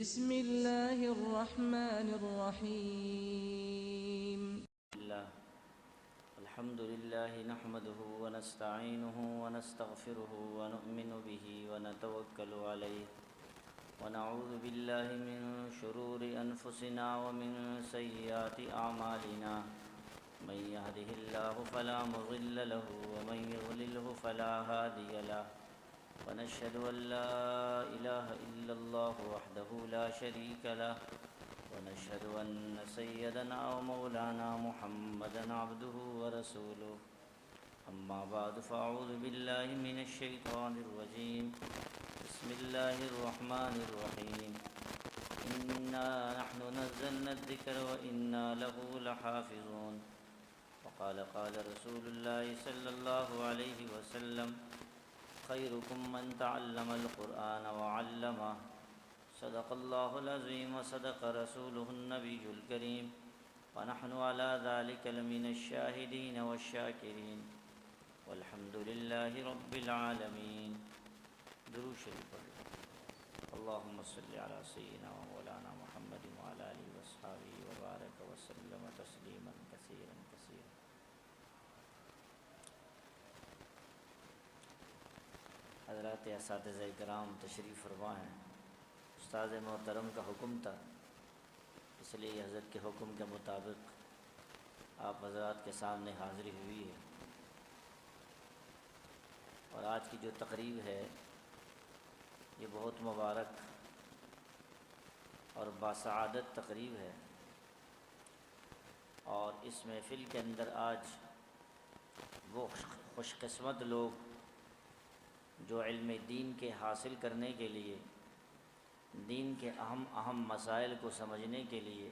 بسم الله الرحمن الرحيم. الله الحمد لله نحمده ونستعينه ونستغفره ونؤمن به ونتوكل عليه ونعوذ بالله من شرور أنفسنا ومن سيئات أعمالنا من يهده الله فلا مضل له ومن يضلله فلا هادي له ونشهد أن لا إله إلا الله وحده لا شريك له ونشهد أن سيدنا ومولانا محمدا عبده ورسوله أما بعد فأعوذ بالله من الشيطان الرجيم بسم الله الرحمن الرحيم إنا نحن نزلنا الذكر وإنا له لحافظون وقال رسول الله صلى الله عليه وسلم خيركم من تعلم القرآن وعلمه صدق الله العظيم وصدق رسوله النبي الكريم ونحن على ذلك لمن الشاهدين والشاكرين والحمد لله رب العالمين. درود شریف پڑھیں. اللهم صل على سيدنا ومولانا محمد وعلى آله وصحبه وبارك وسلم تسليما كثيرا كثيرا. حضرات اساتذہ کرام تشریف فرما ہیں. استاد محترم کا حکم تھا، اس لیے حضرت کے حکم کے مطابق آپ حضرات کے سامنے حاضری ہوئی ہے. اور آج کی جو تقریب ہے یہ بہت مبارک اور باسعادت تقریب ہے، اور اس محفل کے اندر آج وہ خوش قسمت لوگ جو علم دین کے حاصل کرنے کے لیے، دین کے اہم مسائل کو سمجھنے کے لیے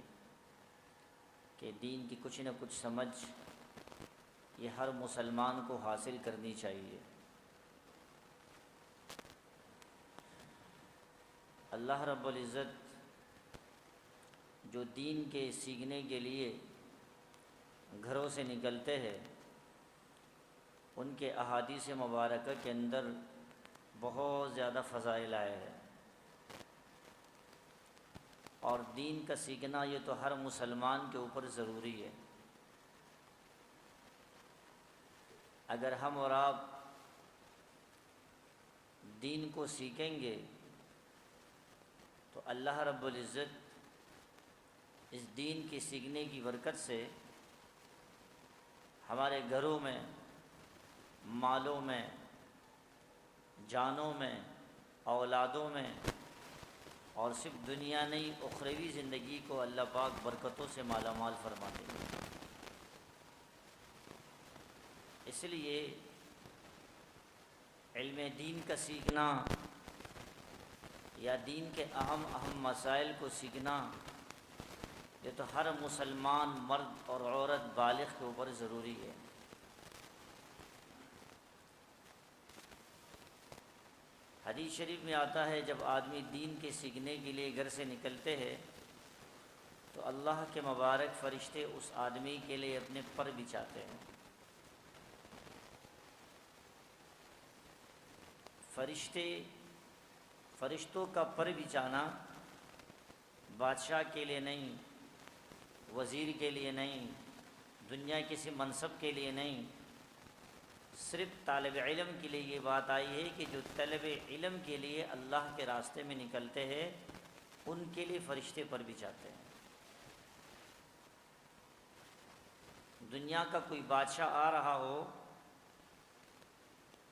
کہ دین کی کچھ نہ کچھ سمجھ یہ ہر مسلمان کو حاصل کرنی چاہیے. اللہ رب العزت جو دین کے سیکھنے کے لیے گھروں سے نکلتے ہیں، ان کے احادیث مبارکہ کے اندر بہت زیادہ فضائل آئے ہیں. اور دین کا سیکھنا یہ تو ہر مسلمان کے اوپر ضروری ہے. اگر ہم اور آپ دین کو سیکھیں گے تو اللہ رب العزت اس دین کی سیکھنے کی برکت سے ہمارے گھروں میں، مالوں میں، جانوں میں، اولادوں میں، اور صرف دنیا نہیں اخروی زندگی کو اللہ پاک برکتوں سے مالا مال فرما دیں گے. اس لیے علم دین کا سیکھنا یا دین کے اہم مسائل کو سیکھنا یہ تو ہر مسلمان مرد اور عورت بالغ کے اوپر ضروری ہے. حدیث شریف میں آتا ہے جب آدمی دین کے سیکھنے کے لیے گھر سے نکلتے ہیں تو اللہ کے مبارک فرشتے اس آدمی کے لیے اپنے پر بچھاتے ہیں. فرشتوں کا پر بچھانا بادشاہ کے لیے نہیں، وزیر کے لیے نہیں، دنیا کسی منصب کے لیے نہیں، صرف طالب علم کے لیے یہ بات آئی ہے کہ جو طلب علم کے لیے اللہ کے راستے میں نکلتے ہیں ان کے لیے فرشتے پر بچھاتے ہیں. دنیا کا کوئی بادشاہ آ رہا ہو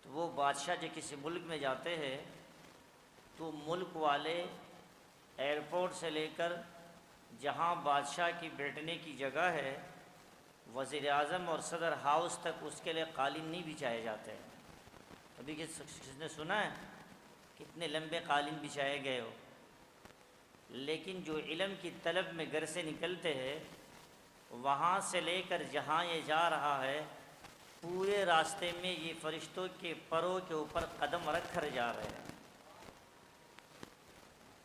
تو وہ بادشاہ جو کسی ملک میں جاتے ہیں تو ملک والے ایئرپورٹ سے لے کر جہاں بادشاہ کی بیٹھنے کی جگہ ہے، وزیر اعظم اور صدر ہاؤس تک اس کے لیے قالین نہیں بچھائے جاتے ہیں. کبھی کس نے سنا ہے کتنے لمبے قالین بچھائے گئے ہو؟ لیکن جو علم کی طلب میں گھر سے نکلتے ہیں وہاں سے لے کر جہاں یہ جا رہا ہے پورے راستے میں یہ فرشتوں کے پروں کے اوپر قدم رکھ کر جا رہے ہیں.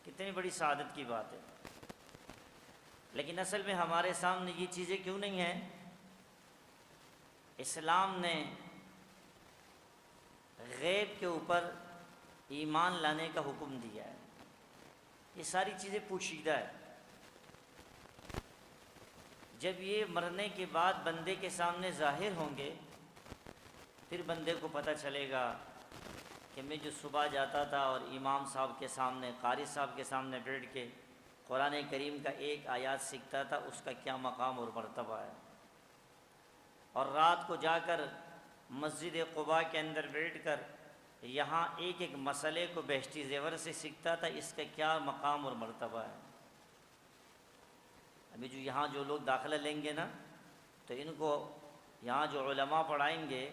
کتنی بڑی سعادت کی بات ہے. لیکن اصل میں ہمارے سامنے یہ چیزیں کیوں نہیں ہیں؟ اسلام نے غیب کے اوپر ایمان لانے کا حکم دیا ہے. یہ ساری چیزیں پوشیدہ ہے۔ جب یہ مرنے کے بعد بندے کے سامنے ظاہر ہوں گے، پھر بندے کو پتہ چلے گا کہ میں جو صبح جاتا تھا اور امام صاحب کے سامنے، قاری صاحب کے سامنے بیٹھ کے قرآن کریم کا ایک آیات سیکھتا تھا، اس کا کیا مقام اور مرتبہ ہے، اور رات کو جا کر مسجد قباء کے اندر بیٹھ کر یہاں ایک ایک مسئلے کو بہشتی زیور سے سیکھتا تھا، اس کا کیا مقام اور مرتبہ ہے۔ ابھی یہاں جو لوگ داخلہ لیں گے نا، تو ان کو یہاں جو علماء پڑھائیں گے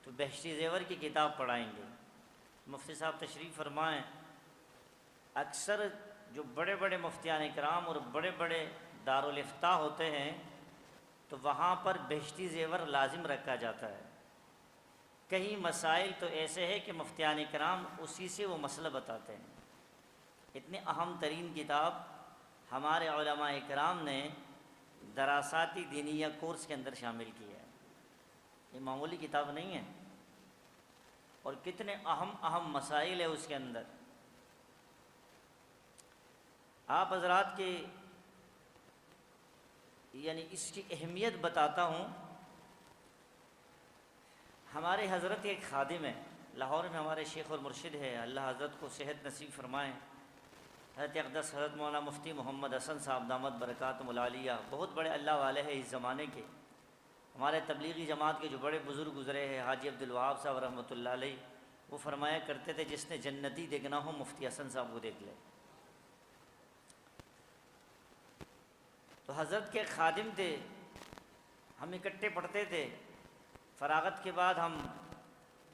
تو بہشتی زیور کی کتاب پڑھائیں گے۔ مفتی صاحب تشریف فرمائیں، اکثر جو بڑے بڑے مفتیان کرام اور بڑے بڑے دارالافتاء ہوتے ہیں تو وہاں پر بہشتی زیور لازم رکھا جاتا ہے۔ کئی مسائل تو ایسے ہیں کہ مفتیان کرام اسی سے وہ مسئلہ بتاتے ہیں۔ اتنی اہم ترین کتاب ہمارے علماء کرام نے دراساتی دینیہ کورس کے اندر شامل کی ہے۔ یہ معمولی کتاب نہیں ہے، اور کتنے اہم مسائل ہے اس کے اندر۔ آپ حضرات کے یعنی اس کی اہمیت بتاتا ہوں۔ ہمارے حضرت ایک خادم ہے، لاہور میں ہمارے شیخ اور مرشد ہے، اللہ حضرت کو صحت نصیب فرمائیں، حضرت اقدس حضرت مولانا مفتی محمد حسن صاحب دامت برکاتہم العالیہ، بہت بڑے اللہ والے ہیں اس زمانے کے۔ ہمارے تبلیغی جماعت کے جو بڑے بزرگ گزرے ہیں، حاجی عبدالوہاب صاحب رحمۃ اللہ علیہ، وہ فرمایا کرتے تھے جس نے جنتی دیکھنا ہو مفتی حسن صاحب کو دیکھ لے۔ تو حضرت کے خادم تھے، ہم اکٹھے پڑھتے تھے۔ فراغت کے بعد ہم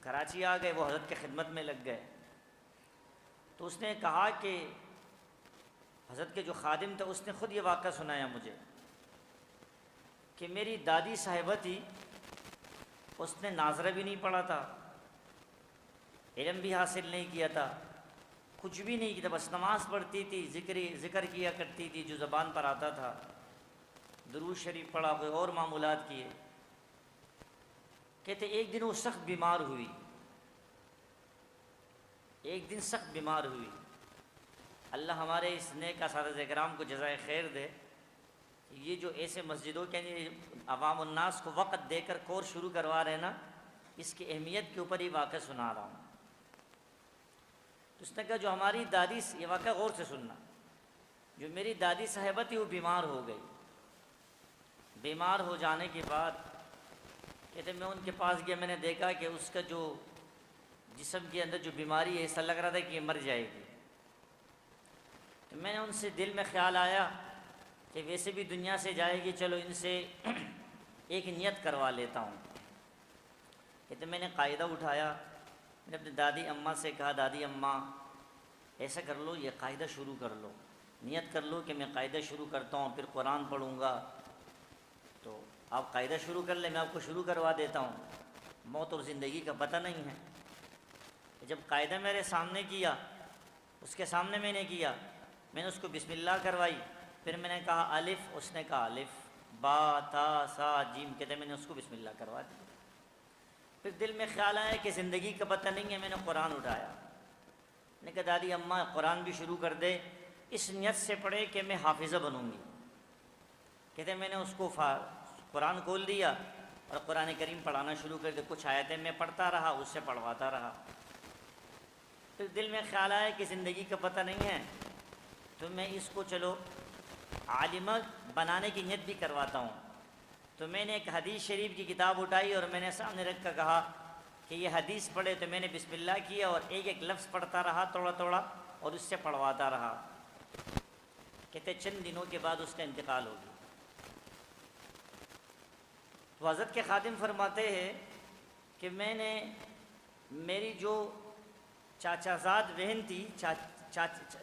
کراچی آ گئے، وہ حضرت کے خدمت میں لگ گئے۔ تو اس نے کہا کہ حضرت کے جو خادم تھا اس نے خود یہ واقعہ سنایا مجھے کہ میری دادی صاحبہ تھی، اس نے ناظرہ بھی نہیں پڑھا تھا، علم بھی حاصل نہیں کیا تھا، کچھ بھی نہیں کیا، بس نماز پڑھتی تھی، ذکر کیا کرتی تھی جو زبان پر آتا تھا، درود شریف پڑھا، کوئی اور معمولات کیے۔ کہتے ایک دن وہ سخت بیمار ہوئی، ایک دن سخت بیمار ہوئی۔ اللہ ہمارے اس نیک اساتذہ کرام کو جزائے خیر دے۔ یہ جو ایسے مسجدوں کے عوام الناس کو وقت دے کر کورس شروع کروا رہے ہیں نا، اس کی اہمیت کے اوپر یہ واقعہ سنا رہا ہوں۔ تو اس نے کہا جو ہماری دادی، یہ واقعہ غور سے سننا، جو میری دادی صاحبہ تھی وہ بیمار ہو گئی۔ بیمار ہو جانے کے بعد کہتے میں ان کے پاس گیا، میں نے دیکھا کہ اس کا جو جسم کے اندر جو بیماری ہے ایسا لگ رہا تھا کہ یہ مر جائے گی۔ تو میں نے ان سے دل میں خیال آیا کہ ویسے بھی دنیا سے جائے گی، چلو ان سے ایک نیت کروا لیتا ہوں۔ کہتے میں نے قاعدہ اٹھایا، میں نے اپنی دادی اماں سے کہا دادی اماں ایسا کر لو، یہ قاعدہ شروع کر لو، نیت کر لو کہ میں قاعدہ شروع کرتا ہوں، پھر قرآن پڑھوں گا، تو آپ قاعدہ شروع کر لیں، میں آپ کو شروع کروا دیتا ہوں، موت اور زندگی کا پتہ نہیں ہے۔ جب قاعدہ میرے سامنے کیا، اس کے سامنے میں نے کیا، میں نے اس کو بسم اللہ کروائی، پھر میں نے کہا الف، اس نے کہا الف، با تا سا جیم، کہتے میں نے اس کو بسم اللہ کروا دیا۔ پھر دل میں خیال آیا کہ زندگی کا پتہ نہیں ہے، میں نے قرآن اٹھایا، میں نے کہا دادی اماں قرآن بھی شروع کر دے، اس نیت سے پڑھے کہ میں حافظہ بنوں گی۔ کہتے میں نے اس کو قرآن کھول دیا اور قرآن کریم پڑھانا شروع کر دیا، کچھ آیتیں میں پڑھتا رہا، اس سے پڑھواتا رہا۔ پھر دل میں خیال آیا کہ زندگی کا پتہ نہیں ہے، تو میں اس کو چلو عالمہ بنانے کی نیت بھی کرواتا ہوں۔ تو میں نے ایک حدیث شریف کی کتاب اٹھائی اور میں نے سامنے رکھ کر کہا کہ یہ حدیث پڑھے، تو میں نے بسم اللہ کیا اور ایک ایک لفظ پڑھتا رہا تھوڑا تھوڑا اور اس سے پڑھواتا رہا۔ کہتے چند دنوں کے بعد اس کا انتقال ہو گیا۔ تو حضرت کے خادم فرماتے ہیں کہ میں نے میری جو چاچا زاد بہن تھی،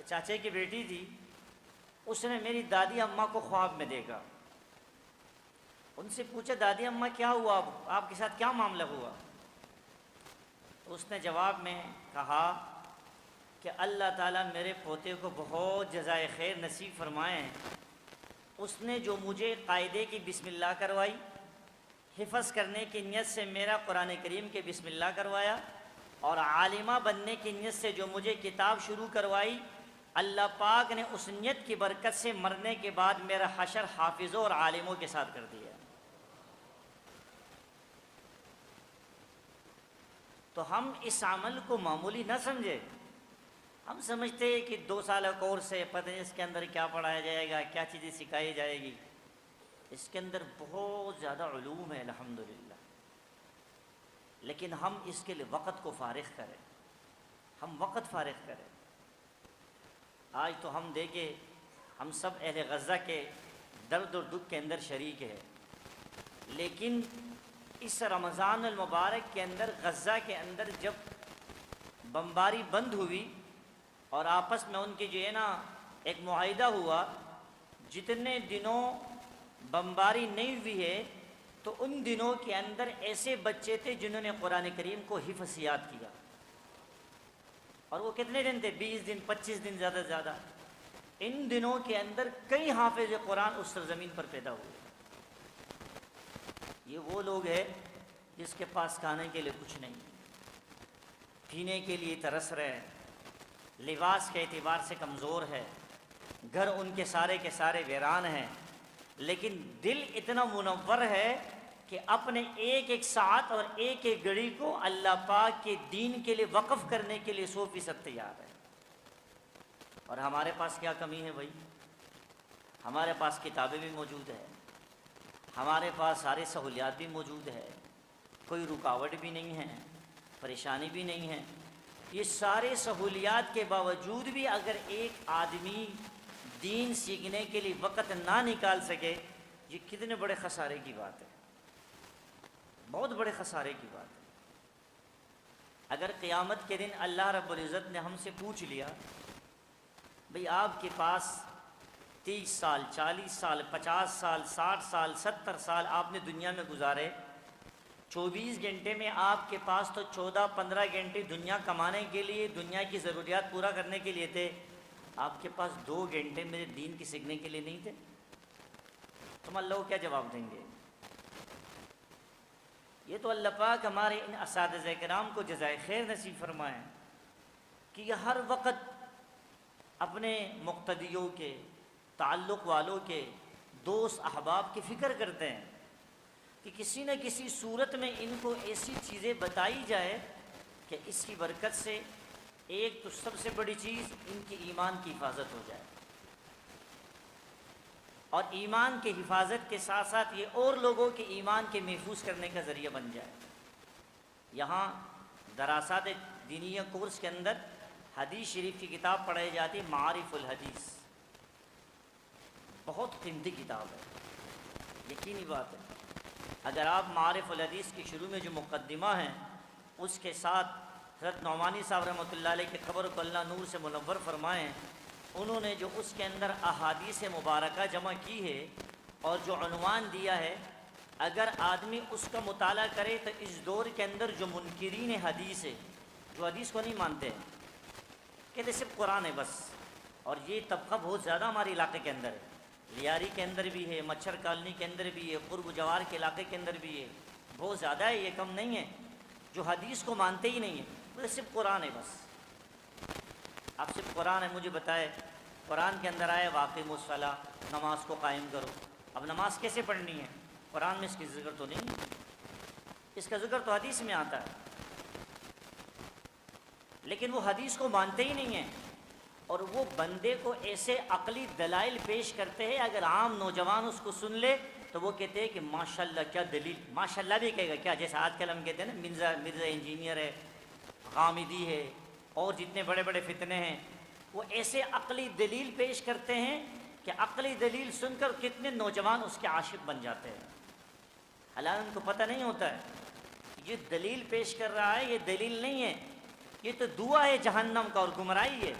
چاچے کی بیٹی تھی، اس نے میری دادی اماں کو خواب میں دیکھا۔ ان سے پوچھا دادی اماں کیا ہوا، آپ کے ساتھ کیا معاملہ ہوا؟ تو اس نے جواب میں کہا کہ اللہ تعالیٰ میرے پوتے کو بہت جزائے خیر نصیب فرمائے، اس نے جو مجھے قاعدے کی بسم اللہ کروائی، حفظ کرنے کی نیت سے میرا قرآن کریم کے بسم اللہ کروایا، اور عالمہ بننے کی نیت سے جو مجھے کتاب شروع کروائی، اللہ پاک نے اس نیت کی برکت سے مرنے کے بعد میرا حشر حافظوں اور عالموں کے ساتھ کر دیا۔ تو ہم اس عمل کو معمولی نہ سمجھے۔ ہم سمجھتے ہیں کہ 2 سالہ کورس ہے، پتہ نہیں اس کے اندر کیا پڑھایا جائے گا، کیا چیزیں سکھائی جائے گی۔ اس کے اندر بہت زیادہ علوم ہے الحمدللہ، لیکن ہم اس کے لیے وقت کو فارغ کریں، ہم وقت فارغ کریں۔ آج تو ہم دیکھیں، ہم سب اہل غزہ کے درد اور دکھ کے اندر شریک ہیں، لیکن اس رمضان المبارک کے اندر غزہ کے اندر جب بمباری بند ہوئی اور آپس میں ان کی جو ہے نا ایک معاہدہ ہوا، جتنے دنوں بمباری نہیں ہوئی ہے تو ان دنوں کے اندر ایسے بچے تھے جنہوں نے قرآن کریم کو حفظ یاد کیا، اور وہ کتنے دن تھے؟ 20 دن 25 دن زیادہ سے زیادہ۔ ان دنوں کے اندر کئی حافظ قرآن اس سرزمین پر پیدا ہوئے۔ یہ وہ لوگ ہیں جس کے پاس کھانے کے لیے کچھ نہیں، پینے کے لیے ترس رہے ہیں، لباس کے اعتبار سے کمزور ہے، گھر ان کے سارے ویران ہیں، لیکن دل اتنا منور ہے کہ اپنے ایک ایک ساعت اور ایک ایک گھڑی کو اللہ پاک کے دین کے لیے وقف کرنے کے لیے 100% تیار ہے۔ اور ہمارے پاس کیا کمی ہے بھائی؟ ہمارے پاس کتابیں بھی موجود ہیں، ہمارے پاس سارے سہولیات بھی موجود ہے، کوئی رکاوٹ بھی نہیں ہے، پریشانی بھی نہیں ہے۔ یہ سارے سہولیات کے باوجود بھی اگر ایک آدمی دین سیکھنے کے لیے وقت نہ نکال سکے، یہ کتنے بڑے خسارے کی بات ہے، بہت بڑے خسارے کی بات ہے۔ اگر قیامت کے دن اللہ رب العزت نے ہم سے پوچھ لیا، بھئی آپ کے پاس 30 سال 40 سال 50 سال 60 سال 70 سال آپ نے دنیا میں گزارے، 24 گھنٹے میں آپ کے پاس تو 14-15 گھنٹے دنیا کمانے کے لیے، دنیا کی ضروریات پورا کرنے کے لیے تھے، آپ کے پاس 2 گھنٹے میرے دین کی سیکھنے کے لیے نہیں تھے، تم اللہ کو کیا جواب دیں گے؟ یہ تو اللہ پاک ہمارے ان اساتذہ کرام کو جزائے خیر نصیب فرمائیں کہ یہ ہر وقت اپنے مقتدیوں کے، تعلق والوں کے، دوست احباب کی فکر کرتے ہیں کہ کسی نہ کسی صورت میں ان کو ایسی چیزیں بتائی جائے کہ اس کی برکت سے ایک تو سب سے بڑی چیز ان کی ایمان کی حفاظت ہو جائے، اور ایمان کی حفاظت کے ساتھ ساتھ یہ اور لوگوں کے ایمان کے محفوظ کرنے کا ذریعہ بن جائے۔ یہاں دراسات دینیہ کورس کے اندر حدیث شریف کی کتاب پڑھائی جاتی، معارف الحدیث، بہت قیمتی کتاب ہے، یقینی بات ہے۔ اگر آپ معارف الحدیث کے شروع میں جو مقدمہ ہیں اس کے ساتھ حضرت نعمانی صاحب رحمۃ اللہ علیہ کے قبر کو اللہ نور سے منور فرمائیں، انہوں نے جو اس کے اندر احادیث مبارکہ جمع کی ہے اور جو عنوان دیا ہے، اگر آدمی اس کا مطالعہ کرے تو اس دور کے اندر جو منکرین حدیث ہے، جو حدیث کو نہیں مانتے ہیں، کہتے صرف قرآن ہے بس، اور یہ طبقہ بہت زیادہ ہمارے علاقے کے اندر ہے، لیاری کے اندر بھی ہے، مچھر کالنی کے اندر بھی ہے، قرب جوار کے علاقے کے اندر بھی ہے، بہت زیادہ ہے، یہ کم نہیں ہے، جو حدیث کو مانتے ہی نہیں ہیں، وہ صرف قرآن ہے بس۔ آپ صرف قرآن ہے مجھے بتائے، قرآن کے اندر آئے واقیم الصلاۃ، نماز کو قائم کرو، اب نماز کیسے پڑھنی ہے؟ قرآن میں اس کی ذکر تو نہیں، اس کا ذکر تو حدیث میں آتا ہے، لیکن وہ حدیث کو مانتے ہی نہیں ہیں، اور وہ بندے کو ایسے عقلی دلائل پیش کرتے ہیں، اگر عام نوجوان اس کو سن لے تو وہ کہتے ہیں کہ ماشاءاللہ کیا دلیل، ماشاءاللہ بھی کہے گا کیا، جیسے آج کل ہم کہتے ہیں نا مرزا انجینئر ہے، غامدی ہے، اور جتنے بڑے بڑے فتنے ہیں، وہ ایسے عقلی دلیل پیش کرتے ہیں کہ عقلی دلیل سن کر کتنے نوجوان اس کے عاشق بن جاتے ہیں، حالانکہ ان کو پتہ نہیں ہوتا ہے یہ دلیل پیش کر رہا ہے، یہ دلیل نہیں ہے، یہ تو دعا ہے جہنم کا اور گمراہی ہے،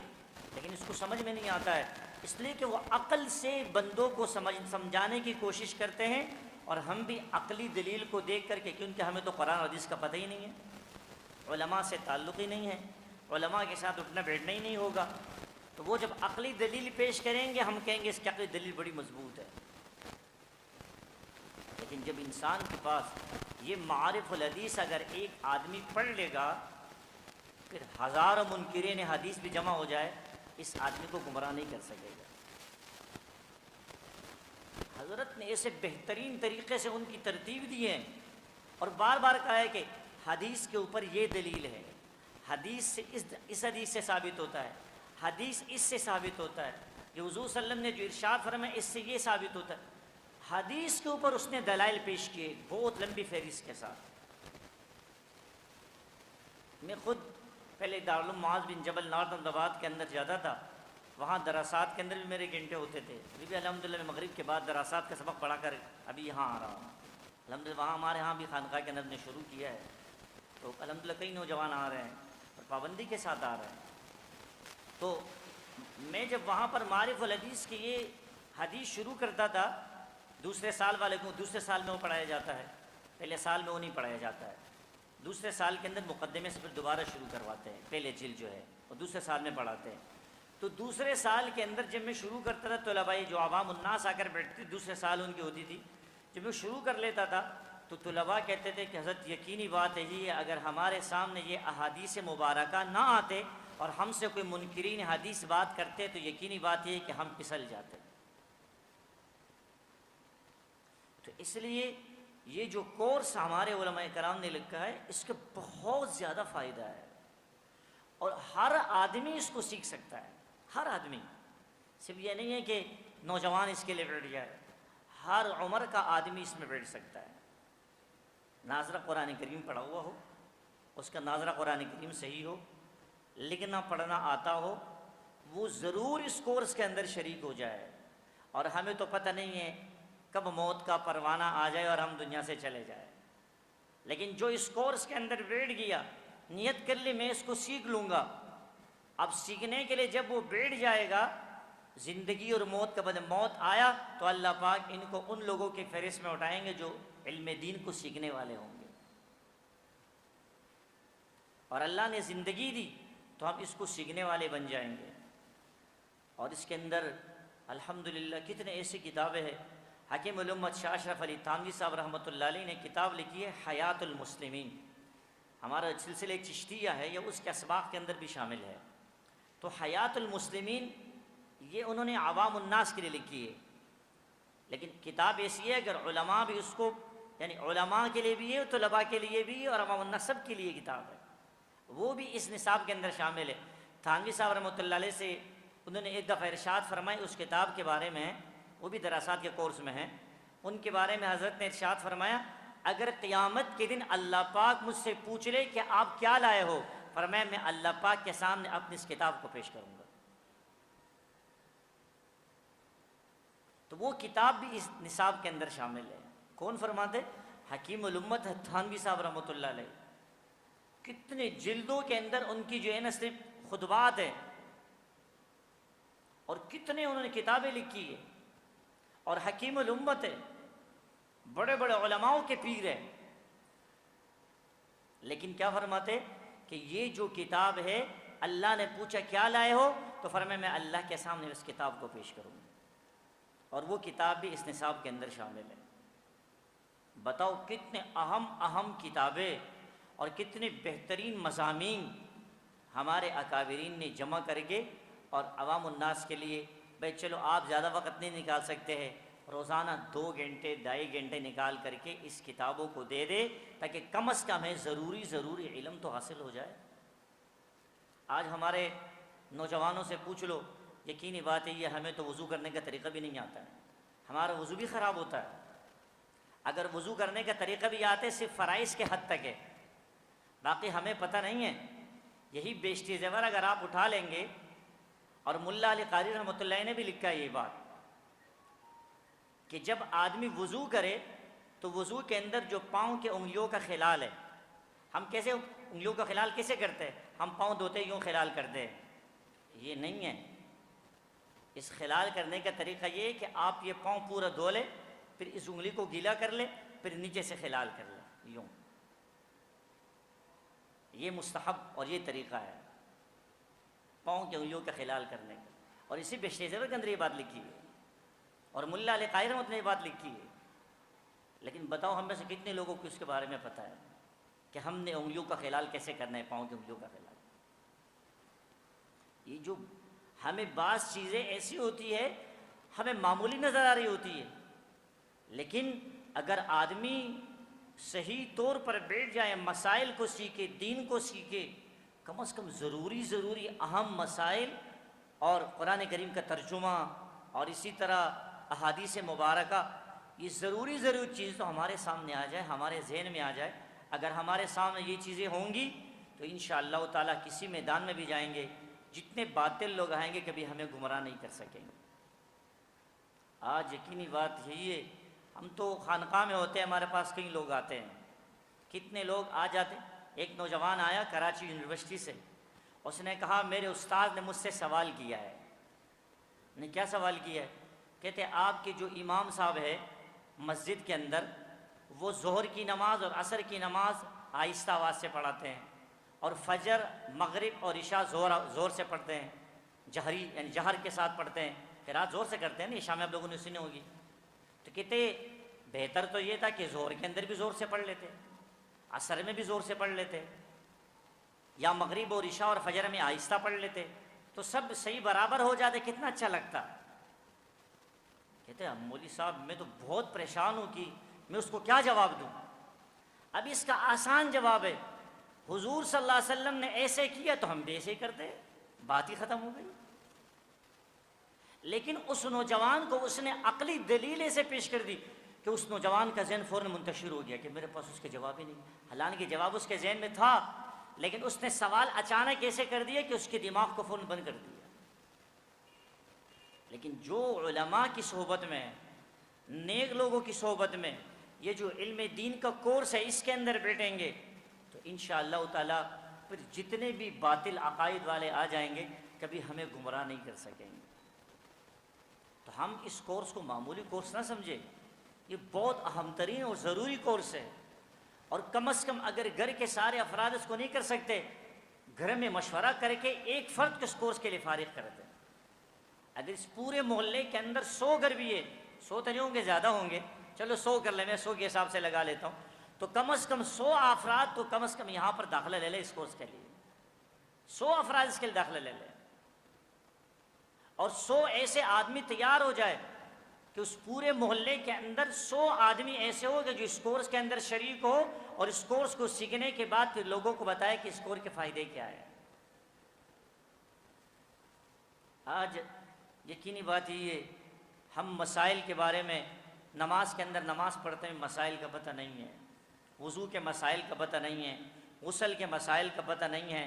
لیکن اس کو سمجھ میں نہیں آتا ہے، اس لیے کہ وہ عقل سے بندوں کو سمجھانے کی کوشش کرتے ہیں، اور ہم بھی عقلی دلیل کو دیکھ کر کے، کیونکہ ہمیں تو قرآن اور حدیث کا پتہ ہی نہیں ہے، علماء سے تعلق ہی نہیں ہے، علماء کے ساتھ اٹھنا بیٹھنا ہی نہیں ہوگا، تو وہ جب عقلی دلیل پیش کریں گے ہم کہیں گے اس کی عقلی دلیل بڑی مضبوط ہے، لیکن جب انسان کے پاس یہ معارف الحدیث اگر ایک آدمی پڑھ لے گا، پھر ہزاروں منکرین حدیث بھی جمع ہو جائے اس آدمی کو گمراہ نہیں کر سکے گا۔ حضرت نے ایسے بہترین طریقے سے ان کی ترتیب دی ہے اور بار بار کہا ہے کہ حدیث کے اوپر یہ دلیل ہے، حدیث سے اس حدیث سے ثابت ہوتا ہے، حدیث اس سے ثابت ہوتا ہے، کہ حضور صلی اللہ علیہ وسلم نے جو ارشاد فرمایا اس سے یہ ثابت ہوتا ہے۔ حدیث کے اوپر اس نے دلائل پیش کیے بہت لمبی فہرست کے ساتھ۔ میں خود پہلے دارالعلوم معاذ بن جبل نارتھ احمد آباد کے اندر جاتا تھا، وہاں دراسات کے اندر بھی میرے گھنٹے ہوتے تھے۔ ابھی بھی الحمدللہ میں مغرب کے بعد دراسات کا سبق پڑھا کر ابھی یہاں آ رہا ہوں۔ الحمدللہ وہاں ہمارے ہاں بھی خانقاہ کے اندر نے شروع کیا ہے، تو الحمدللہ کئی نوجوان آ رہے ہیں اور پابندی کے ساتھ آ رہے ہیں۔ تو میں جب وہاں پر معارف الحدیث کی یہ حدیث شروع کرتا تھا، دوسرے سال والے کو دوسرے سال میں وہ پڑھایا جاتا ہے، پہلے سال میں وہ نہیں پڑھایا جاتا ہے، دوسرے سال کے اندر مقدمے سے پھر دوبارہ شروع کرواتے ہیں، پہلے جلد جو ہے اور دوسرے سال میں پڑھاتے ہیں۔ تو دوسرے سال کے اندر جب میں شروع کرتا تھا، طلباء جو عوام الناس آ کر بیٹھتی، دوسرے سال ان کی ہوتی تھی، جب میں شروع کر لیتا تھا تو طلباء کہتے تھے کہ حضرت یقینی بات ہے یہ اگر ہمارے سامنے یہ احادیث مبارکہ نہ آتے اور ہم سے کوئی منکرین حدیث بات کرتے تو یقینی بات یہ ہے کہ ہم پھسل جاتے۔ تو اس لیے یہ جو کورس ہمارے علماء کرام نے لکھا ہے اس کا بہت زیادہ فائدہ ہے اور ہر آدمی اس کو سیکھ سکتا ہے، ہر آدمی، صرف یہ نہیں ہے کہ نوجوان اس کے لیے بیٹھ جائے، ہر عمر کا آدمی اس میں بیٹھ سکتا ہے۔ ناظرہ قرآن کریم پڑھا ہوا ہو، اس کا ناظرہ قرآن کریم صحیح ہو، لکھنا پڑھنا آتا ہو، وہ ضرور اس کورس کے اندر شریک ہو جائے۔ اور ہمیں تو پتہ نہیں ہے کب موت کا پروانہ آ جائے اور ہم دنیا سے چلے جائیں، لیکن جو اس کورس کے اندر بیٹھ گیا، نیت کر لی میں اس کو سیکھ لوں گا، اب سیکھنے کے لیے جب وہ بیٹھ جائے گا، زندگی اور موت کا بعد موت آیا تو اللہ پاک ان کو ان لوگوں کے فہرست میں اٹھائیں گے جو علم دین کو سیکھنے والے ہوں گے، اور اللہ نے زندگی دی تو ہم اس کو سیکھنے والے بن جائیں گے۔ اور اس کے اندر الحمدللہ کتنے ایسی کتابیں ہیں۔ حکیم الامت شاہ اشرف علی تھانوی صاحب رحمۃ اللہ علیہ نے کتاب لکھی ہے حیات المسلمین، ہمارا سلسلہ چشتیہ ہے، یہ اس کے اسباق کے اندر بھی شامل ہے۔ تو حیات المسلمین یہ انہوں نے عوام الناس کے لیے لکھی ہے، لیکن کتاب ایسی ہے اگر علماء بھی اس کو، یعنی علماء کے لیے بھی ہے، طلباء کے لیے بھی ہے اور عوام الناس سب کے لیے کتاب ہے، وہ بھی اس نصاب کے اندر شامل ہے۔ تھانوی صاحب رحمۃ اللہ علیہ سے انہوں نے ایک دفعہ ارشاد فرمائی اس کتاب کے بارے میں، وہ بھی دراسات کے کورس میں ہیں، ان کے بارے میں حضرت نے ارشاد فرمایا اگر قیامت کے دن اللہ پاک مجھ سے پوچھ لے کہ آپ کیا لائے ہو، فرمایا میں اللہ پاک کے سامنے اپنی اس کتاب کو پیش کروں گا۔ تو وہ کتاب بھی اس نصاب کے اندر شامل ہے۔ کون فرماتے؟ حکیم الامت تھانوی صاحب رحمۃ اللہ علیہ، کتنے جلدوں کے اندر ان کی جو ہے نا صرف خطبات ہیں، اور کتنے انہوں نے کتابیں لکھی ہیں، اور حکیم الامت ہے، بڑے بڑے علماؤں کے پیر ہیں، لیکن کیا فرماتے کہ یہ جو کتاب ہے اللہ نے پوچھا کیا لائے ہو تو فرمایا میں اللہ کے سامنے اس کتاب کو پیش کروں گا، اور وہ کتاب بھی اس نصاب کے اندر شامل ہے۔ بتاؤ کتنے اہم کتابیں اور کتنے بہترین مضامین ہمارے اکابرین نے جمع کر کے اور عوام الناس کے لیے، بھائی چلو آپ زیادہ وقت نہیں نکال سکتے ہیں، روزانہ 2 گھنٹے 2.5 گھنٹے نکال کر کے اس کتابوں کو دے دے تاکہ کم از کم ہے ضروری علم تو حاصل ہو جائے۔ آج ہمارے نوجوانوں سے پوچھ لو، یقینی بات ہے یہ ہمیں تو وضو کرنے کا طریقہ بھی نہیں آتا ہے، ہمارا وضو بھی خراب ہوتا ہے۔ اگر وضو کرنے کا طریقہ بھی آتا ہے صرف فرائض کے حد تک ہے، باقی ہمیں پتہ نہیں ہے۔ یہی بیشتی زیور اگر آپ اٹھا لیں گے، اور ملا علی قاری رحمۃ اللہ نے بھی لکھا ہے یہ بات کہ جب آدمی وضو کرے تو وضو کے اندر جو پاؤں کے انگلیوں کا خلال ہے، ہم کیسے انگلیوں کا خلال کیسے کرتے ہیں؟ ہم پاؤں دھوتے یوں خلال کرتے ہیں، یہ نہیں ہے۔ اس خلال کرنے کا طریقہ یہ ہے کہ آپ یہ پاؤں پورا دھو لیں، پھر اس انگلی کو گیلا کر لیں، پھر نیچے سے خلال کر لیں، یوں۔ یہ مستحب اور یہ طریقہ ہے پاؤں کی انگلیوں کا خلال کرنے کا، اور اسی بیشتی زیور کے اندر یہ بات لکھی ہے، اور ملا علی قاری رحمۃ نے یہ بات لکھی ہے۔ لیکن بتاؤ ہم میں سے کتنے لوگوں کو اس کے بارے میں پتہ ہے کہ ہم نے انگلیوں کا خلال کیسے کرنا ہے، پاؤں کی انگلیوں کا خلال۔ یہ جو ہمیں بعض چیزیں ایسی ہوتی ہے ہمیں معمولی نظر آ رہی ہوتی ہے، لیکن اگر آدمی صحیح طور پر بیٹھ جائے، مسائل کو سیکھے، دین کو سیکھے، کم از کم ضروری اہم مسائل اور قرآن کریم کا ترجمہ اور اسی طرح احادیث مبارکہ، یہ ضروری چیز تو ہمارے سامنے آ جائے، ہمارے ذہن میں آ جائے۔ اگر ہمارے سامنے یہ چیزیں ہوں گی تو انشاءاللہ تعالیٰ کسی میدان میں بھی جائیں گے، جتنے باطل لوگ آئیں گے کبھی ہمیں گمراہ نہیں کر سکیں گے۔ آج یقینی بات یہی ہے، ہم تو خانقاہ میں ہوتے ہیں، ہمارے پاس کئی لوگ آتے ہیں، کتنے لوگ آ جاتے ہیں۔ ایک نوجوان آیا کراچی یونیورسٹی سے، اس نے کہا میرے استاد نے مجھ سے سوال کیا ہے۔ نے کیا سوال کیا ہے؟ کہتے ہیں آپ کے جو امام صاحب ہے مسجد کے اندر، وہ ظہر کی نماز اور عصر کی نماز آہستہ آواز سے پڑھاتے ہیں، اور فجر، مغرب اور عشاء زور سے پڑھتے ہیں، جہری یعنی جہر کے ساتھ پڑھتے ہیں، قرات زور سے کرتے ہیں نا، عشاء میں آپ لوگوں نے سنی ہوگی۔ تو کہتے بہتر تو یہ تھا کہ ظہر کے اندر بھی زور سے پڑھ لیتے، عصر میں بھی زور سے پڑھ لیتے، یا مغرب اور عشاء اور فجر میں آہستہ پڑھ لیتے، تو سب صحیح برابر ہو جاتے، کتنا اچھا لگتا۔ کہتے ہیں مولوی صاحب میں تو بہت پریشان ہوں کہ میں اس کو کیا جواب دوں۔ اب اس کا آسان جواب ہے، حضور صلی اللہ علیہ وسلم نے ایسے کیا تو ہم بھی ایسے ہی کرتے، بات ہی ختم ہو گئی۔ لیکن اس نوجوان کو اس نے عقلی دلیل ایسے پیش کر دی کہ اس نوجوان کا ذہن فوراً منتشر ہو گیا کہ میرے پاس اس کے جواب ہی نہیں، حالانکہ جواب اس کے ذہن میں تھا، لیکن اس نے سوال اچانک ایسے کر دیا کہ اس کے دماغ کو فوراً بند کر دیا۔ لیکن جو علماء کی صحبت میں، نیک لوگوں کی صحبت میں، یہ جو علم دین کا کورس ہے اس کے اندر بیٹھیں گے تو انشاءاللہ تعالیٰ پھر جتنے بھی باطل عقائد والے آ جائیں گے کبھی ہمیں گمراہ نہیں کر سکیں گے۔ تو ہم اس کورس کو معمولی کورس نہ سمجھے، یہ بہت اہم ترین اور ضروری کورس ہے، اور کم از کم اگر گھر کے سارے افراد اس کو نہیں کر سکتے، گھر میں مشورہ کر کے ایک فرد کو اس کورس کے لیے فارغ کر دیں۔ اگر اس پورے محلے کے اندر 100 گھر بھی ہے، 100 تو نہیں ہوں گے، زیادہ ہوں گے، چلو 100 کر لیں، میں 100 کے حساب سے لگا لیتا ہوں، تو کم از کم 100 افراد تو کم از کم یہاں پر داخلہ لے لیں اس کورس کے لیے، 100 افراد اس کے لیے داخلہ لے لیں، اور 100 ایسے آدمی تیار ہو جائے کہ اس پورے محلے کے اندر 100 آدمی ایسے ہو کہ جو اس کورس کے اندر شریک ہو، اور اس کورس کو سیکھنے کے بعد پھر لوگوں کو بتائے کہ اس کورس کے فائدے کیا ہے۔ آج یقینی بات یہ ہے، ہم مسائل کے بارے میں، نماز کے اندر نماز پڑھتے ہیں مسائل کا پتہ نہیں ہے، وضو کے مسائل کا پتہ نہیں ہے، غسل کے مسائل کا پتہ نہیں ہے،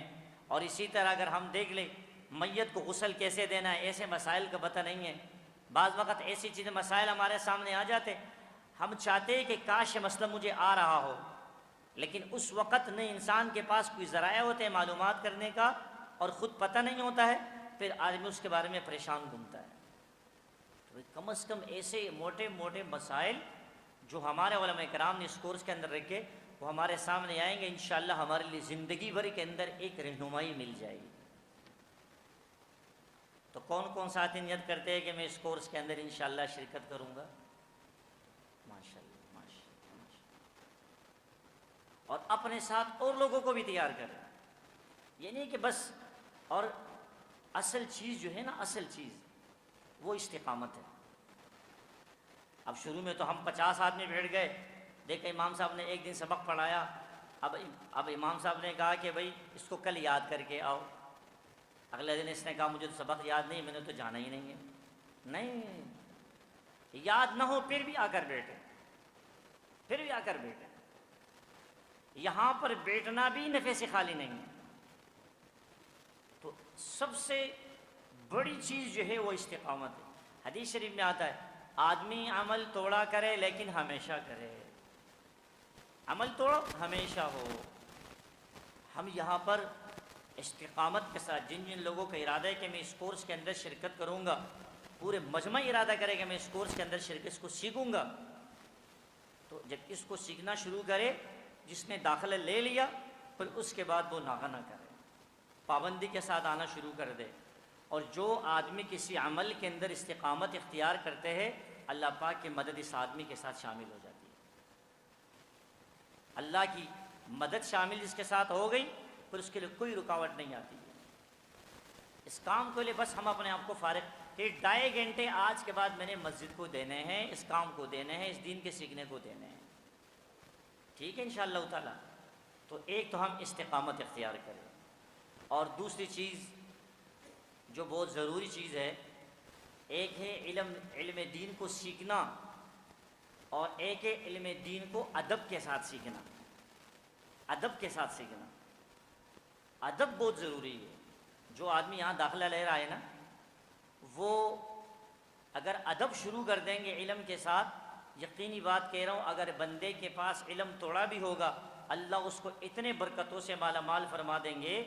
اور اسی طرح اگر ہم دیکھ لیں میت کو غسل کیسے دینا ہے، ایسے مسائل کا پتہ نہیں ہے۔ بعض وقت ایسی چیزیں مسائل ہمارے سامنے آ جاتے، ہم چاہتے ہیں کہ کاش یہ مسئلہ مجھے آ رہا ہو، لیکن اس وقت نہ انسان کے پاس کوئی ذرائع ہوتے ہیں معلومات کرنے کا، اور خود پتہ نہیں ہوتا ہے، پھر آدمی اس کے بارے میں پریشان گھومتا ہے۔ تو کم از کم ایسے موٹے موٹے مسائل جو ہمارے علماء کرام نے اس کورس کے اندر رکھے وہ ہمارے سامنے آئیں گے، انشاءاللہ ہمارے لیے زندگی بھر کے اندر ایک رہنمائی مل جائے گی۔ تو کون کون ساتھی نیت کرتے ہیں کہ میں اس کورس کے اندر انشاءاللہ شرکت کروں گا؟ ماشاءاللہ ماشاءاللہ ماشاءاللہ۔ اور اپنے ساتھ اور لوگوں کو بھی تیار کریں، یہ نہیں کہ بس، اور اصل چیز جو ہے نا، اصل چیز وہ استقامت ہے۔ اب شروع میں تو ہم 50 آدمی بیٹھ گئے، دیکھا امام صاحب نے ایک دن سبق پڑھایا، اب امام صاحب نے کہا کہ بھائی اس کو کل یاد کر کے آؤ، اگلے دن اس نے کہا مجھے تو سبق یاد نہیں، میں نے تو جانا ہی نہیں ہے۔ نہیں، یاد نہ ہو پھر بھی آ کر بیٹھے، پھر بھی آ کر بیٹھے، یہاں پر بیٹھنا بھی نفع سے خالی نہیں ہے۔ تو سب سے بڑی چیز جو ہے وہ استقامت ہے۔ حدیث شریف میں آتا ہے آدمی عمل توڑا کرے لیکن ہمیشہ کرے، عمل توڑو ہمیشہ ہو۔ ہم یہاں پر استقامت کے ساتھ جن جن لوگوں کا ارادہ ہے کہ میں اس کورس کے اندر شرکت کروں گا، پورے مجمع ارادہ کرے کہ میں اس کورس کے اندر شرکت، اس کو سیکھوں گا، تو جب اس کو سیکھنا شروع کرے، جس نے داخلہ لے لیا پھر اس کے بعد وہ ناغہ نہ کرے، پابندی کے ساتھ آنا شروع کر دے۔ اور جو آدمی کسی عمل کے اندر استقامت اختیار کرتے ہیں، اللہ پاک کی مدد اس آدمی کے ساتھ شامل ہو جاتی ہے۔ اللہ کی مدد شامل جس کے ساتھ ہو گئی پھر اس کے لیے کوئی رکاوٹ نہیں آتی ہے۔ اس کام کے لیے بس ہم اپنے آپ کو فارغ کہ 2.5 گھنٹے آج کے بعد میں نے مسجد کو دینے ہیں، اس کام کو دینے ہیں، اس دین کے سیکھنے کو دینے ہیں، ٹھیک ہے انشاءاللہ تعالیٰ۔ تو ایک تو ہم استقامت اختیار کریں، اور دوسری چیز جو بہت ضروری چیز ہے، ایک ہے علم دین کو سیکھنا، اور ایک ہے علم دین کو ادب کے ساتھ سیکھنا۔ ادب کے ساتھ سیکھنا، ادب بہت ضروری ہے۔ جو آدمی یہاں داخلہ لے رہا ہے نا، وہ اگر ادب شروع کر دیں گے علم کے ساتھ، یقینی بات کہہ رہا ہوں، اگر بندے کے پاس علم تھوڑا بھی ہوگا، اللہ اس کو اتنے برکتوں سے مالا مال فرما دیں گے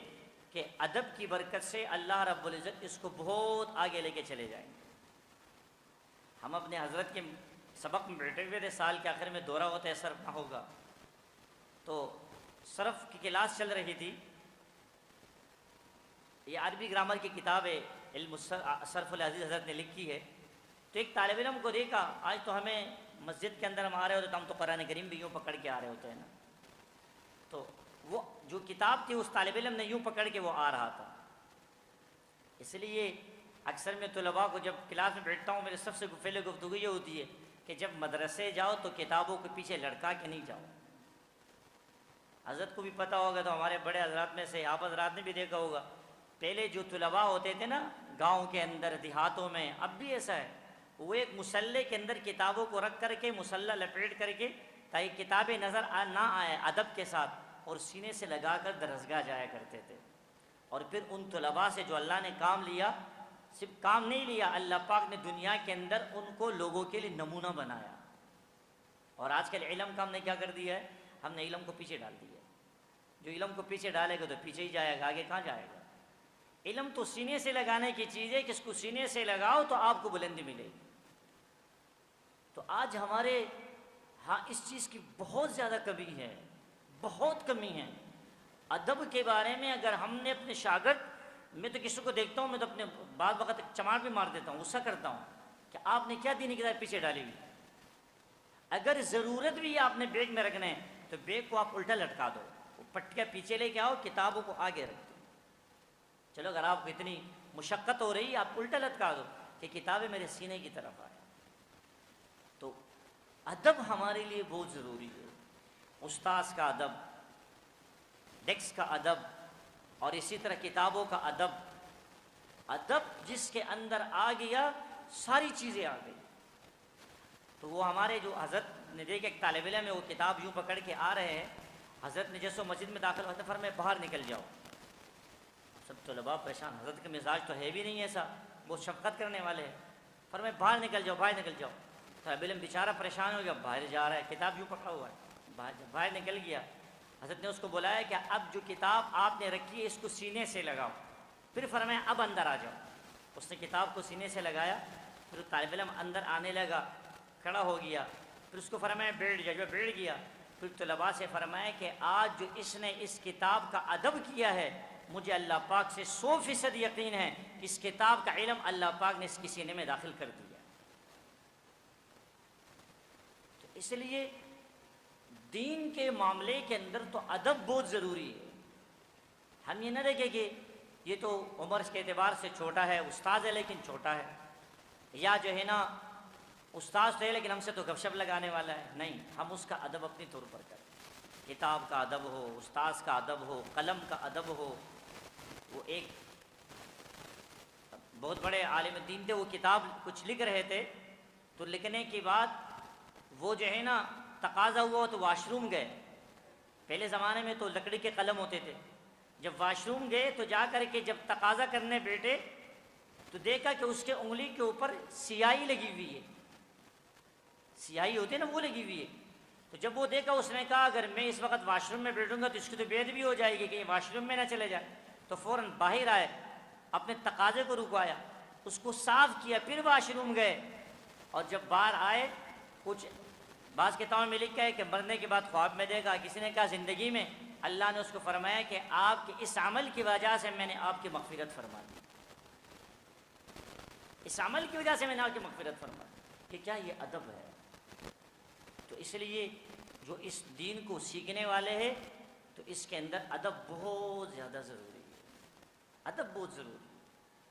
کہ ادب کی برکت سے اللہ رب العزت اس کو بہت آگے لے کے چلے جائیں گے۔ ہم اپنے حضرت کے سبق میں بیٹھے ہوئے تھے، سال کے آخر میں دورہ ہوتا ہے صرف نہ ہوگا، تو صرف کی کلاس چل رہی تھی۔ یہ عربی گرامر کی کتاب ہے، علم صرف العزیز حضرت نے لکھی ہے۔ تو ایک طالب علم کو دیکھا، آج تو ہمیں مسجد کے اندر ہم آ رہے ہوتے تو ہم تو قرآن کریم بھی یوں پکڑ کے آ رہے ہوتے ہیں نا، تو وہ جو کتاب تھی اس طالب علم نے یوں پکڑ کے وہ آ رہا تھا۔ اس لیے اکثر میں طلباء کو جب کلاس میں بیٹھتا ہوں، میرے سب سے پہلے گفتگو یہ ہوتی ہے کہ جب مدرسے جاؤ تو کتابوں کے پیچھے لڑکا کے نہیں جاؤ۔ حضرت کو بھی پتہ ہوگا، تو ہمارے بڑے حضرات میں سے آپ حضرات نے بھی دیکھا ہوگا، پہلے جو طلباء ہوتے تھے نا گاؤں کے اندر، دیہاتوں میں، اب بھی ایسا ہے، وہ ایک مسلح کے اندر کتابوں کو رکھ کر کے، مسلح لپیٹ کر کے، تاکہ کتابیں نظر نہ آئے، ادب کے ساتھ، اور سینے سے لگا کر درسگاہ جایا کرتے تھے۔ اور پھر ان طلباء سے جو اللہ نے کام لیا، صرف کام نہیں لیا، اللہ پاک نے دنیا کے اندر ان کو لوگوں کے لیے نمونہ بنایا۔ اور آج کل علم کا ہم نے کیا کر دیا ہے، ہم نے علم کو پیچھے ڈال دیا ہے۔ جو علم کو پیچھے ڈالے گا تو پیچھے ہی جائے گا، آگے کہاں جائے گا۔ علم تو سینے سے لگانے کی چیز ہے کہ اس کو سینے سے لگاؤ تو آپ کو بلندی ملے گی۔ تو آج ہمارے ہاں اس چیز کی بہت زیادہ کمی ہے، بہت کمی ہے۔ ادب کے بارے میں اگر ہم نے اپنے شاگرد، میں تو کسی کو دیکھتا ہوں، میں تو اپنے بعض وقت چماٹ بھی مار دیتا ہوں، غصہ کرتا ہوں کہ آپ نے کیا دینی کتاب پیچھے ڈالی ہوئی۔ اگر ضرورت بھی ہے آپ نے بیگ میں رکھنا ہے تو بیگ کو آپ الٹا لٹکا دو، وہ پٹکیا پیچھے لے کے آؤ، کتابوں کو آگے رکھ دو۔ چلو اگر آپ کو اتنی مشقت ہو رہی ہے، آپ الٹا لٹکا دو کہ کتابیں میرے سینے کی طرف آئے۔ تو ادب ہمارے لیے بہت ضروری ہے، استاذ کا ادب، ڈیسک کا ادب، اور اسی طرح کتابوں کا ادب۔ ادب جس کے اندر آ گیا، ساری چیزیں آ گئی۔ تو وہ ہمارے جو حضرت نے دیکھا، ایک طالب علم ہے، وہ کتاب یوں پکڑ کے آ رہے ہیں، حضرت نے جیسے مسجد میں داخل ہوتے فرمایا باہر نکل جاؤ۔ سب طلباء پریشان، حضرت کا مزاج تو ہے بھی نہیں ایسا، وہ شفقت کرنے والے ہیں، فرمایا باہر نکل جاؤ، باہر نکل جاؤ۔ طالب علم بیچارہ پریشان ہو گیا، باہر جا رہا ہے، کتاب یوں پکڑا ہوا ہے، باہر نکل گیا۔ حضرت نے اس کو بلایا کہ اب جو کتاب آپ نے رکھی ہے اس کو سینے سے لگاؤ۔ پھر فرمایا اب اندر آ جاؤ۔ اس نے کتاب کو سینے سے لگایا، پھر طالب علم اندر آنے لگا، کھڑا ہو گیا، پھر اس کو فرمایا بیٹھ جا، جو بیٹھ گیا۔ پھر طلباء سے فرمایا کہ آج جو اس نے اس کتاب کا ادب کیا ہے، مجھے اللہ پاک سے 100% یقین ہے کہ اس کتاب کا علم اللہ پاک نے اس کے سینے میں داخل کر دیا۔ تو اس لیے دین کے معاملے کے اندر تو ادب بہت ضروری ہے۔ ہم یہ نہ دیکھیں کہ یہ تو عمر کے اعتبار سے چھوٹا ہے، استاد ہے لیکن چھوٹا ہے، یا جو ہے نا استاد تو ہے لیکن ہم سے تو گپ شپ لگانے والا ہے۔ نہیں، ہم اس کا ادب اپنی طور پر کریں۔ کتاب کا ادب ہو، استاذ کا ادب ہو، قلم کا ادب ہو۔ وہ ایک بہت بڑے عالم دین تھے، وہ کتاب کچھ لکھ رہے تھے، تو لکھنے کے بعد وہ جو ہے نا تقاضا ہوا تو واش روم گئے۔ پہلے زمانے میں تو لکڑی کے قلم ہوتے تھے، جب واش روم گئے تو جا کر کے جب تقاضا کرنے بیٹھے تو دیکھا کہ اس کے انگلی کے اوپر سیاہی لگی ہوئی ہے، سیاہی ہوتی ہے نا وہ لگی ہوئی ہے۔ تو جب وہ دیکھا اس نے کہا اگر میں اس وقت واش روم میں بیٹھوں گا تو اس کی تو بید بھی ہو جائے گی کہ یہ واش روم میں نہ چلے جائے۔ تو فوراً باہر آئے، اپنے تقاضے کو رکوایا، اس کو صاف کیا، پھر واش روم گئے، اور جب باہر آئے کچھ بعض کتابوں میں لکھا ہے کہ مرنے کے بعد خواب میں دیکھا، کسی نے کہا زندگی میں، اللہ نے اس کو فرمایا کہ آپ کے اس عمل کی وجہ سے میں نے آپ کی مغفرت فرما دی، اس عمل کی وجہ سے میں نے آپ کی مغفرت فرما دی۔ کہ کیا یہ ادب ہے؟ تو اس لیے جو اس دین کو سیکھنے والے ہیں تو اس کے اندر ادب بہت زیادہ ضروری ہے، ادب بہت ضروری ہے۔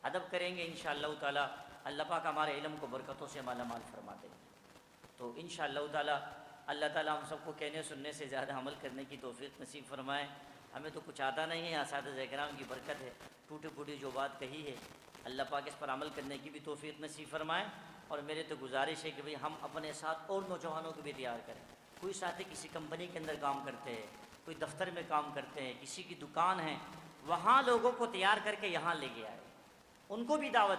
ادب کریں گے انشاءاللہ تعالی اللہ پاک ہمارے علم کو برکتوں سے مالا مال فرما دیں گے۔ تو انشاءاللہ تعالی اللہ تعالی ہم سب کو کہنے سننے سے زیادہ عمل کرنے کی توفیق نصیب فرمائے۔ ہمیں تو کچھ آتا نہیں ہے، اساتذہ اکرام کی برکت ہے، ٹوٹی پھوٹی جو بات کہی ہے اللہ پاک اس پر عمل کرنے کی بھی توفیق نصیب فرمائے۔ اور میرے تو گزارش ہے کہ بھئی ہم اپنے ساتھ اور نوجوانوں کو بھی تیار کریں۔ کوئی ساتھی کسی کمپنی کے اندر کام کرتے ہیں، کوئی دفتر میں کام کرتے ہیں، کسی کی دکان ہے، وہاں لوگوں کو تیار کر کے یہاں لے کے آئے، ان کو بھی دعوت،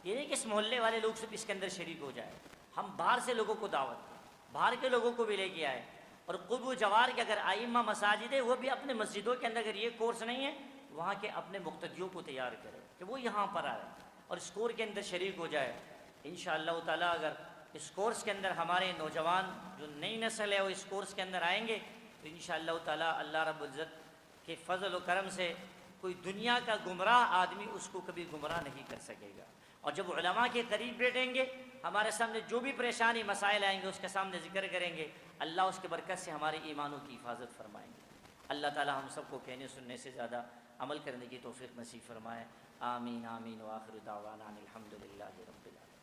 یہ نہیں کہ اس محلے والے لوگ صرف اس کے اندر شریک ہو جائے، ہم باہر سے لوگوں کو دعوت دیں، باہر کے لوگوں کو بھی لے کے آئے۔ اور قرب و جوار کے اگر ائمہ مساجد ہے وہ بھی اپنے مسجدوں کے اندر اگر یہ کورس نہیں ہے وہاں کے اپنے مقتدیوں کو تیار کرے کہ وہ یہاں پر آئے اور اس کورس کے اندر شریک ہو جائے۔ انشاءاللہ تعالیٰ اگر اس کورس کے اندر ہمارے نوجوان جو نئی نسل ہے وہ اس کورس کے اندر آئیں گے تو انشاءاللہ تعالیٰ اللہ رب العزت کے فضل و کرم سے کوئی دنیا کا گمراہ آدمی اس کو کبھی گمراہ نہیں کر سکے گا۔ اور جب علماء کے قریب بیٹھیں گے ہمارے سامنے جو بھی پریشانی مسائل آئیں گے اس کے سامنے ذکر کریں گے، اللہ اس کے برکت سے ہمارے ایمانوں کی حفاظت فرمائیں گے۔ اللہ تعالی ہم سب کو کہنے سننے سے زیادہ عمل کرنے کی توفیق نصیب فرمائے۔ آمین آمین وآخر دعوانا الحمدللہ رب العالمین۔